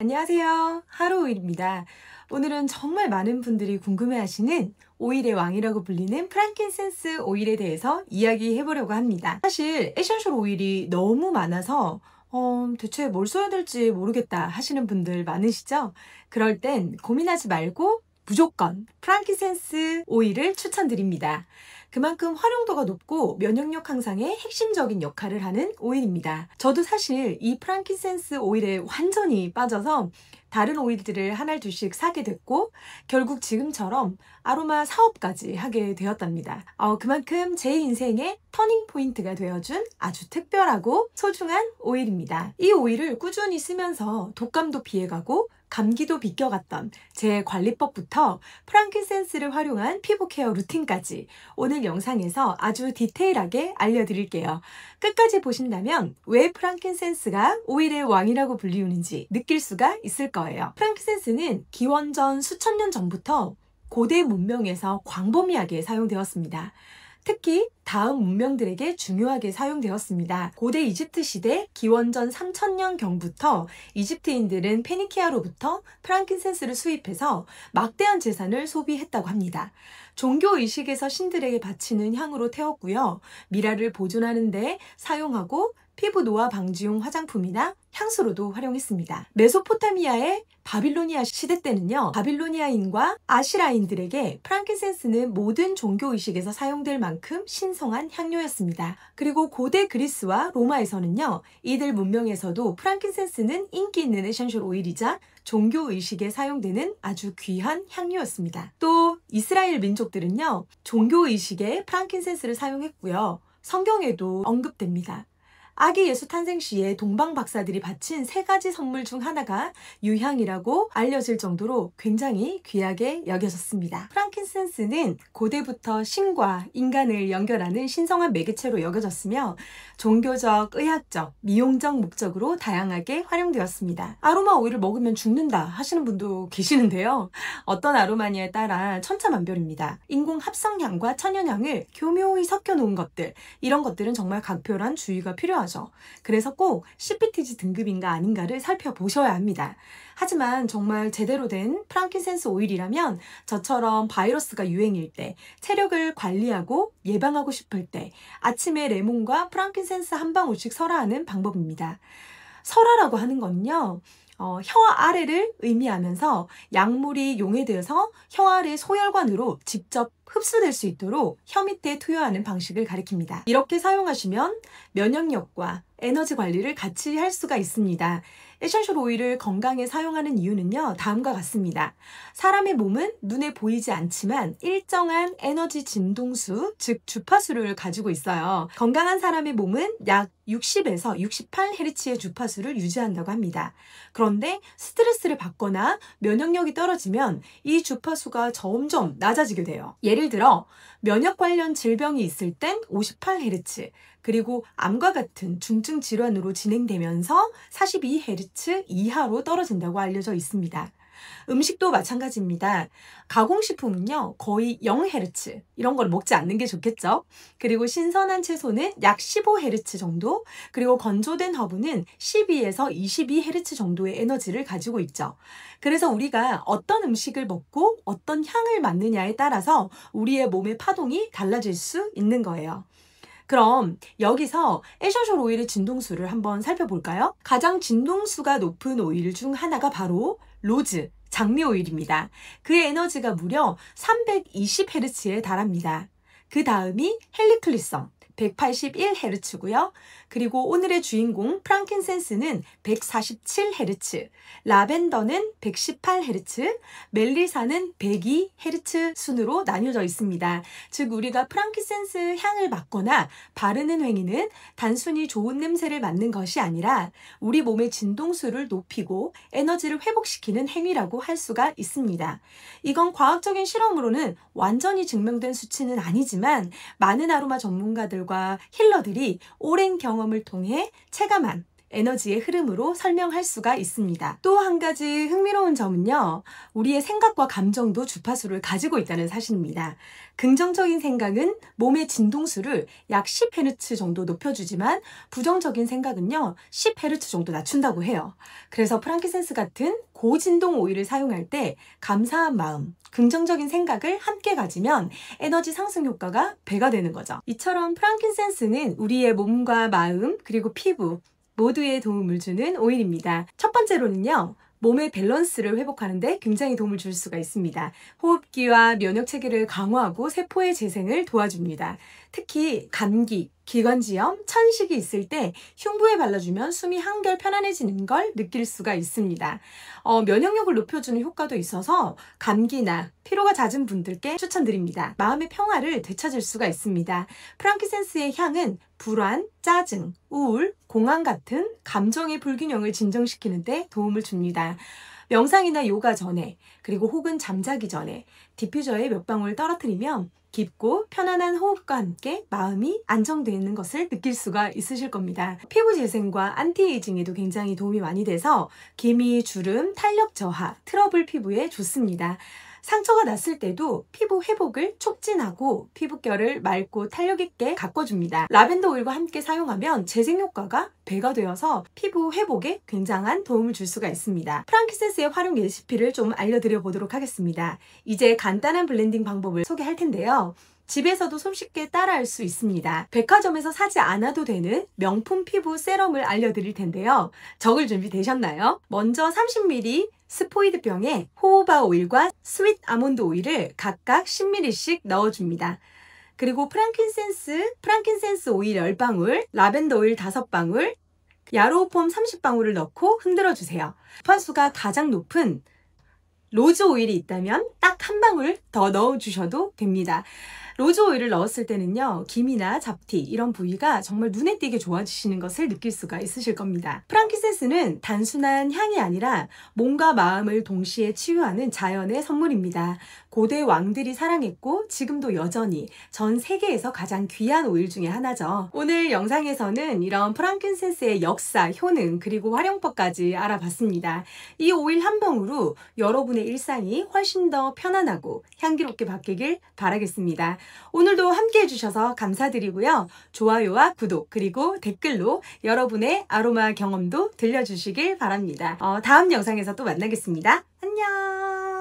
안녕하세요. 하루오일입니다. 오늘은 정말 많은 분들이 궁금해하시는 오일의 왕이라고 불리는 프랑킨센스 오일에 대해서 이야기해 보려고 합니다. 사실 에센셜 오일이 너무 많아서 대체 뭘 써야 될지 모르겠다 하시는 분들 많으시죠? 그럴 땐 고민하지 말고 무조건 프랑킨센스 오일을 추천드립니다. 그만큼 활용도가 높고 면역력 향상에 핵심적인 역할을 하는 오일입니다. 저도 사실 이 프랑킨센스 오일에 완전히 빠져서 다른 오일들을 하나 둘씩 사게 됐고 결국 지금처럼 아로마 사업까지 하게 되었답니다. 그만큼 제 인생의 터닝 포인트가 되어준 아주 특별하고 소중한 오일입니다. 이 오일을 꾸준히 쓰면서 독감도 피해가고 감기도 비껴갔던 제 관리법부터 프랑킨센스를 활용한 피부 케어 루틴까지 오늘 영상에서 아주 디테일하게 알려드릴게요. 끝까지 보신다면 왜 프랑킨센스가 오일의 왕이라고 불리우는지 느낄 수가 있을 거예요. 프랑킨센스는 기원전 수천 년 전부터 고대 문명에서 광범위하게 사용되었습니다. 특히 다음 문명들에게 중요하게 사용되었습니다. 고대 이집트 시대 기원전 3000년 경부터 이집트인들은 페니키아로부터 프랑킨센스를 수입해서 막대한 재산을 소비했다고 합니다. 종교의식에서 신들에게 바치는 향으로 태웠고요. 미라를 보존하는 데 사용하고 피부 노화 방지용 화장품이나 향수로도 활용했습니다. 메소포타미아의 바빌로니아 시대 때는요, 바빌로니아인과 아시라인들에게 프랑킨센스는 모든 종교의식에서 사용될 만큼 신성한 향료였습니다. 그리고 고대 그리스와 로마에서는요, 이들 문명에서도 프랑킨센스는 인기 있는 에센셜 오일이자 종교의식에 사용되는 아주 귀한 향료였습니다. 또 이스라엘 민족들은요, 종교의식에 프랑킨센스를 사용했고요. 성경에도 언급됩니다. 아기 예수 탄생 시에 동방 박사들이 바친 3가지 선물 중 하나가 유향이라고 알려질 정도로 굉장히 귀하게 여겨졌습니다. 프랑킨센스는 고대부터 신과 인간을 연결하는 신성한 매개체로 여겨졌으며 종교적, 의학적, 미용적 목적으로 다양하게 활용되었습니다. 아로마 오일을 먹으면 죽는다 하시는 분도 계시는데요. 어떤 아로마냐에 따라 천차만별입니다. 인공 합성향과 천연향을 교묘히 섞여 놓은 것들, 이런 것들은 정말 각별한 주의가 필요합니다. 그래서 꼭 CPTG 등급인가 아닌가를 살펴보셔야 합니다. 하지만 정말 제대로 된 프랑킨센스 오일이라면 저처럼 바이러스가 유행일 때, 체력을 관리하고 예방하고 싶을 때 아침에 레몬과 프랑킨센스 한 방울씩 설화하는 방법입니다. 설화라고 하는 건요, 혀 아래를 의미하면서 약물이 용해되어서 혀 아래 소혈관으로 직접 흡수될 수 있도록 혀 밑에 투여하는 방식을 가리킵니다. 이렇게 사용하시면 면역력과 에너지 관리를 같이 할 수가 있습니다. 에센셜 오일을 건강에 사용하는 이유는요, 다음과 같습니다. 사람의 몸은 눈에 보이지 않지만 일정한 에너지 진동수, 즉 주파수를 가지고 있어요. 건강한 사람의 몸은 약 60에서 68Hz의 주파수를 유지한다고 합니다. 그런데 스트레스를 받거나 면역력이 떨어지면 이 주파수가 점점 낮아지게 돼요. 예를 들어 면역 관련 질병이 있을 땐 58Hz, 그리고 암과 같은 중증 질환으로 진행되면서 42Hz 이하로 떨어진다고 알려져 있습니다. 음식도 마찬가지입니다. 가공식품은요, 거의 0Hz, 이런 걸 먹지 않는 게 좋겠죠. 그리고 신선한 채소는 약 15Hz 정도, 그리고 건조된 허브는 12에서 22Hz 정도의 에너지를 가지고 있죠. 그래서 우리가 어떤 음식을 먹고 어떤 향을 맡느냐에 따라서 우리의 몸의 파동이 달라질 수 있는 거예요. 그럼 여기서 에센셜 오일의 진동수를 한번 살펴볼까요? 가장 진동수가 높은 오일 중 하나가 바로 로즈, 장미 오일입니다. 그의 에너지가 무려 320Hz에 달합니다. 그 다음이 헬리클리썸, 181Hz고요. 그리고 오늘의 주인공 프랑킨센스는 147Hz, 라벤더는 118Hz, 멜리사는 102Hz 순으로 나뉘어져 있습니다. 즉 우리가 프랑킨센스 향을 맡거나 바르는 행위는 단순히 좋은 냄새를 맡는 것이 아니라 우리 몸의 진동수를 높이고 에너지를 회복시키는 행위라고 할 수가 있습니다. 이건 과학적인 실험으로는 완전히 증명된 수치는 아니지만 많은 아로마 전문가들과 힐러들이 오랜 경험을 통해 체감한 에너지의 흐름으로 설명할 수가 있습니다. 또 한 가지 흥미로운 점은요, 우리의 생각과 감정도 주파수를 가지고 있다는 사실입니다. 긍정적인 생각은 몸의 진동수를 약 10Hz 정도 높여주지만 부정적인 생각은요 10Hz 정도 낮춘다고 해요. 그래서 프랑kin센스 같은 고진동 오일을 사용할 때 감사한 마음, 긍정적인 생각을 함께 가지면 에너지 상승 효과가 배가 되는 거죠. 이처럼 프랑킨센스는 우리의 몸과 마음 그리고 피부 모두에 도움을 주는 오일입니다. 첫 번째로는요, 몸의 밸런스를 회복하는데 굉장히 도움을 줄 수가 있습니다. 호흡기와 면역체계를 강화하고 세포의 재생을 도와줍니다. 특히 감기, 기관지염, 천식이 있을 때 흉부에 발라주면 숨이 한결 편안해지는 걸 느낄 수가 있습니다. 면역력을 높여주는 효과도 있어서 감기나 피로가 잦은 분들께 추천드립니다. 마음의 평화를 되찾을 수가 있습니다. 프랑키센스의 향은 불안, 짜증, 우울, 공황 같은 감정의 불균형을 진정시키는 데 도움을 줍니다. 명상이나 요가 전에 그리고 혹은 잠자기 전에 디퓨저에 몇 방울 떨어뜨리면 깊고 편안한 호흡과 함께 마음이 안정되는 것을 느낄 수가 있으실 겁니다. 피부 재생과 안티에이징에도 굉장히 도움이 많이 돼서 기미, 주름, 탄력 저하, 트러블 피부에 좋습니다. 상처가 났을 때도 피부 회복을 촉진하고 피부결을 맑고 탄력 있게 가꿔줍니다. 라벤더 오일과 함께 사용하면 재생 효과가 배가 되어서 피부 회복에 굉장한 도움을 줄 수가 있습니다. 프랑키센스의 활용 레시피를 좀 알려드려 보도록 하겠습니다. 이제 간단한 블렌딩 방법을 소개할 텐데요. 집에서도 손쉽게 따라할 수 있습니다. 백화점에서 사지 않아도 되는 명품 피부 세럼을 알려드릴 텐데요. 적을 준비 되셨나요? 먼저 30ml 스포이드 병에 호호바 오일과 스윗 아몬드 오일을 각각 10ml씩 넣어줍니다. 그리고 프랑킨센스 오일 10방울, 라벤더 오일 5방울, 야로우 폼 30방울을 넣고 흔들어주세요. 주파수가 가장 높은 로즈 오일이 있다면 딱 한 방울 더 넣어주셔도 됩니다. 로즈 오일을 넣었을 때는요, 기미나 잡티 이런 부위가 정말 눈에 띄게 좋아지시는 것을 느낄 수가 있으실 겁니다. 프랑키센스는 단순한 향이 아니라 몸과 마음을 동시에 치유하는 자연의 선물입니다. 고대 왕들이 사랑했고 지금도 여전히 전 세계에서 가장 귀한 오일 중에 하나죠. 오늘 영상에서는 이런 프랑킨센스의 역사, 효능 그리고 활용법까지 알아봤습니다. 이 오일 한 방으로 여러분의 일상이 훨씬 더 편안하고 향기롭게 바뀌길 바라겠습니다. 오늘도 함께 해주셔서 감사드리고요. 좋아요와 구독 그리고 댓글로 여러분의 아로마 경험도 들려주시길 바랍니다. 다음 영상에서 또 만나겠습니다. 안녕.